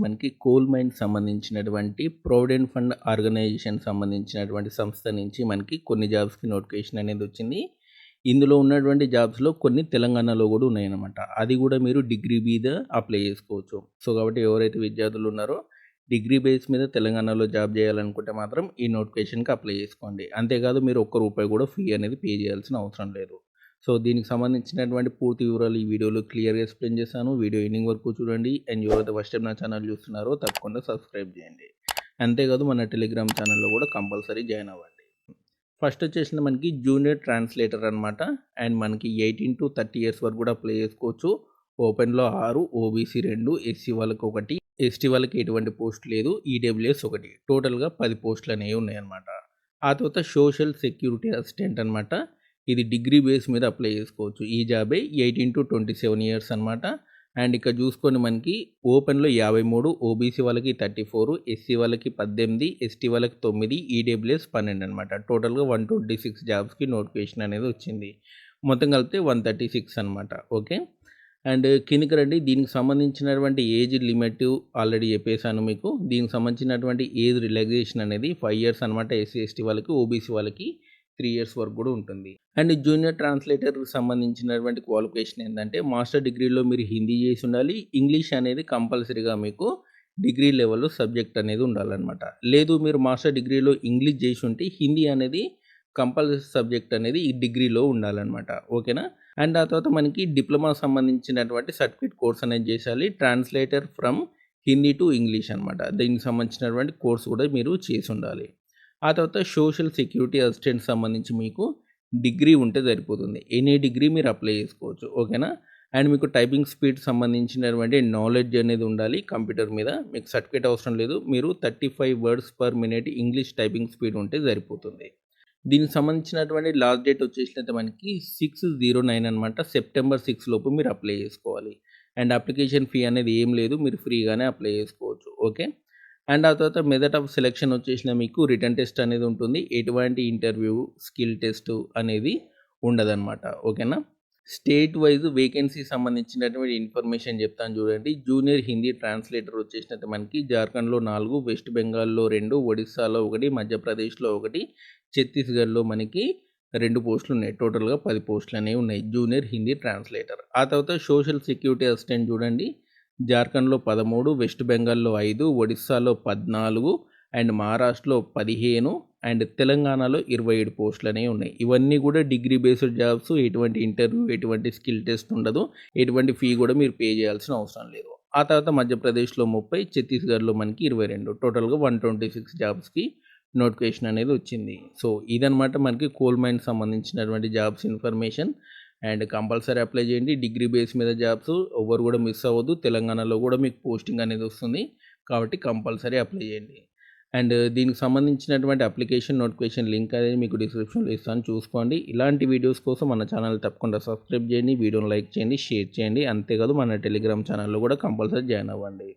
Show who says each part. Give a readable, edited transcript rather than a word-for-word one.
Speaker 1: మనకి coal mine సంబంధించినటువంటి provident fund organisation సంబంధించినటువంటి సంస్థ నుంచి మనకి కొన్ని జాబ్స్కి నోటిఫికేషన్ అనేది వచ్చింది. ఇందులో ఉన్నటువంటి జాబ్స్లో కొన్ని తెలంగాణలో కూడా ఉన్నాయన్నమాట. అది కూడా మీరు డిగ్రీ మీద అప్లై చేసుకోవచ్చు. సో కాబట్టి ఎవరైతే విద్యార్థులు ఉన్నారో డిగ్రీ బేస్ మీద తెలంగాణలో జాబ్ చేయాలనుకుంటే మాత్రం ఈ నోటిఫికేషన్కి అప్లై చేసుకోండి. అంతేకాదు మీరు ₹1 కూడా ఫీ అనేది పే చేయాల్సిన అవసరం లేదు. సో దీనికి సంబంధించినటువంటి పూర్తి వివరాలు ఈ వీడియోలో క్లియర్గా ఎక్స్ప్లెయిన్ చేశాను. వీడియో ఎండింగ్ వరకు చూడండి. అండ్ ఎవరైతే ఫస్ట్ టైం నా ఛానల్ చూస్తున్నారో తప్పకుండా సబ్స్క్రైబ్ చేయండి. అంతేకాదు మన టెలిగ్రామ్ ఛానల్లో కూడా కంపల్సరీ జాయిన్ అవ్వండి. ఫస్ట్ వచ్చేసింది మనకి జూనియర్ ట్రాన్స్లేటర్ అనమాట. అండ్ మనకి 18 to 30 ఇయర్స్ వరకు కూడా అప్లై చేసుకోవచ్చు. ఓపెన్లో 6, ఓబీసీ 2, ఎస్సీ వాళ్ళకి 1, ఎస్టీ వాళ్ళకి ఎటువంటి పోస్ట్ లేదు, ఈడబ్ల్యూఎస్ 1, టోటల్గా 10 పోస్టులు అనేవి ఉన్నాయన్నమాట. ఆ తర్వాత సోషల్ సెక్యూరిటీ అసిస్టెంట్ అనమాట. ఇది డిగ్రీ బేస్ మీద అప్లై చేసుకోవచ్చు. ఈ జాబే 18 to 27 ఇయర్స్ అనమాట. అండ్ ఇక్కడ చూసుకొని మనకి ఓపెన్లో 53, ఓబీసీ వాళ్ళకి 34, ఎస్సీ వాళ్ళకి 18, ఎస్టీ వాళ్ళకి 9, ఈడబ్ల్యూఎస్ 12 అనమాట. టోటల్గా 126 జాబ్స్కి నోటిఫికేషన్ అనేది వచ్చింది. మొత్తం కలిపితే 136 అనమాట. ఓకే. అండ్ కిందికి రండి. దీనికి సంబంధించినటువంటి ఏజ్ లిమిట్ ఆల్రెడీ చెప్పేశాను మీకు. దీనికి సంబంధించినటువంటి ఏజ్ రిలాక్సేషన్ అనేది 5 ఇయర్స్ అనమాట. ఎస్సీ ఎస్టీ వాళ్ళకి, ఓబీసీ వాళ్ళకి 3 ఇయర్స్ వరకు కూడా ఉంటుంది. అండ్ జూనియర్ ట్రాన్స్లేటర్కి సంబంధించినటువంటి క్వాలిఫికేషన్ ఏంటంటే మాస్టర్ డిగ్రీలో మీరు హిందీ చేసి ఉండాలి. ఇంగ్లీష్ అనేది కంపల్సరీగా మీకు డిగ్రీ లెవెల్లో సబ్జెక్ట్ అనేది ఉండాలన్నమాట. లేదు మీరు మాస్టర్ డిగ్రీలో ఇంగ్లీష్ చేసి ఉంటే హిందీ అనేది కంపల్సరీ సబ్జెక్ట్ అనేది ఈ డిగ్రీలో ఉండాలన్నమాట. ఓకేనా. అండ్ ఆ తర్వాత మనకి డిప్లొమా సంబంధించినటువంటి సర్టిఫికేట్ కోర్స్ అనేది చేయాలి. Translator from Hindi to English అనమాట. దీనికి సంబంధించినటువంటి కోర్స్ కూడా మీరు చేసి ఉండాలి. ఆ తర్వాత సోషల్ సెక్యూరిటీ అసిస్టెంట్ సంబంధించి మీకు డిగ్రీ ఉంటే సరిపోతుంది. ఎనీ డిగ్రీ మీరు అప్లై చేసుకోవచ్చు. ఓకేనా. అండ్ మీకు టైపింగ్ స్పీడ్ సంబంధించినటువంటి నాలెడ్జ్ అనేది ఉండాలి కంప్యూటర్ మీద. మీకు సర్టిఫికేట్ అవసరం లేదు. మీరు 35 words per minute English typing speed ఉంటే సరిపోతుంది. దీనికి సంబంధించినటువంటి లాస్ట్ డేట్ వచ్చేసినట్టు మనకి 6/09 అనమాట. సెప్టెంబర్ 6 లోపు మీరు అప్లై చేసుకోవాలి. అండ్ అప్లికేషన్ ఫీ అనేది ఏం లేదు. మీరు ఫ్రీగానే అప్లై చేసుకోవచ్చు. ఓకే. అండ్ ఆ తర్వాత మెథడ్ ఆఫ్ సెలెక్షన్ వచ్చేసిన మీకు రిటర్న్ టెస్ట్ అనేది ఉంటుంది. ఎటువంటి ఇంటర్వ్యూ, స్కిల్ టెస్ట్ అనేది ఉండదన్నమాట. ఓకేనా. స్టేట్ వైజ్ వేకెన్సీ సంబంధించినటువంటి ఇన్ఫర్మేషన్ చెప్తాను చూడండి. జూనియర్ హిందీ ట్రాన్స్లేటర్ వచ్చేసినట్టు మనకి జార్ఖండ్లో 4, వెస్ట్ బెంగాల్లో 2, ఒడిస్సాలో 1, మధ్యప్రదేశ్లో 1, ఛత్తీస్గఢ్లో మనకి 2 పోస్టులు ఉన్నాయి. టోటల్గా 10 పోస్టులు అనేవి ఉన్నాయి జూనియర్ హిందీ ట్రాన్స్లేటర్. ఆ తర్వాత సోషల్ సెక్యూరిటీ అసిస్టెంట్ చూడండి. జార్ఖండ్లో 13, వెస్ట్ బెంగాల్లో 5, ఒడిస్సాలో 14, అండ్ మహారాష్ట్రలో 15, అండ్ తెలంగాణలో 27 పోస్టులు అనేవి ఉన్నాయి. ఇవన్నీ కూడా డిగ్రీ బేస్డ్ జాబ్స్. ఎటువంటి ఇంటర్వ్యూ, ఎటువంటి స్కిల్ టెస్ట్ ఉండదు. ఎటువంటి ఫీ కూడా మీరు పే చేయాల్సిన అవసరం లేదు. ఆ తర్వాత మధ్యప్రదేశ్లో 30, ఛత్తీస్గఢ్లో మనకి 22, టోటల్గా 126 జాబ్స్కి నోటిఫికేషన్ అనేది వచ్చింది. సో ఇదనమాట మనకి కోల్ మైన్ సంబంధించినటువంటి jobs information. And compulsory apply చేయండి. డిగ్రీ బేస్ మీద జాబ్స్ ఎవరు కూడా మిస్ అవ్వద్దు. తెలంగాణలో కూడా మీకు పోస్టింగ్ అనేది వస్తుంది. కాబట్టి కంపల్సరీ అప్లై చేయండి. అండ్ దీనికి సంబంధించినటువంటి అప్లికేషన్ నోటిఫికేషన్ లింక్ అనేది మీకు డిస్క్రిప్షన్లో ఇస్తాను, చూసుకోండి. ఇలాంటి వీడియోస్ కోసం మన ఛానల్ తప్పకుండా సబ్స్క్రైబ్ చేయండి, వీడియోని లైక్ చేయండి, షేర్ చేయండి. అంతేకాదు మన టెలిగ్రామ్ ఛానల్లో కూడా కంపల్సరీ జాయిన్ అవ్వండి.